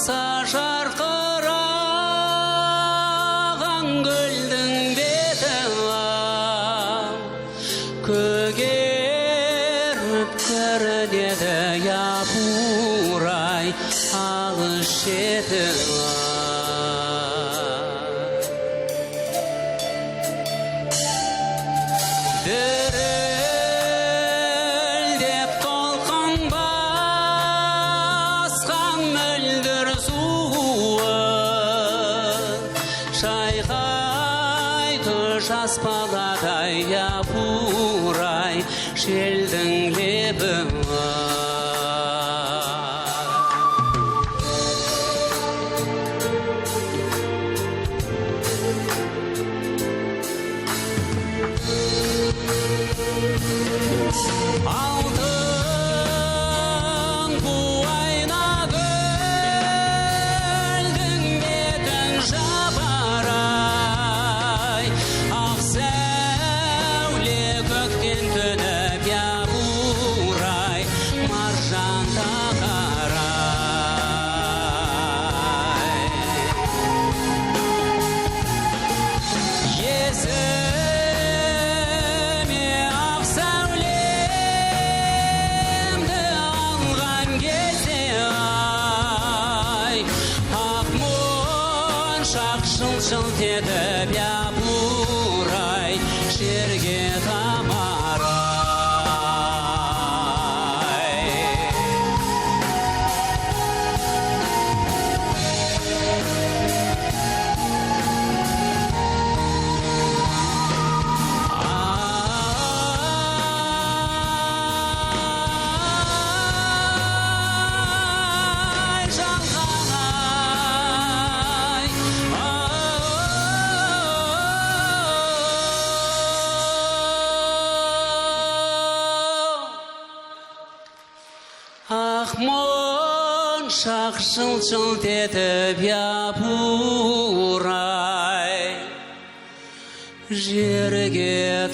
болса жарқыраған гүлдің беті көгеріп көрінеді япырай ағыс шеті дірілдеп толқын басқан мөлдір суы шайқайды жас баладай япырай желдің лебі алтын буайна гүлдің бетін жапарай ақ сәуле көктен төніп япырай маржанда қарай есіме ақ сәулемді алған кезде ай ақ моншақ жылт-жылт етіп япырай жерге тамарай ай жалғанай ақ моншақ жылт-жылт етіп япырай жерге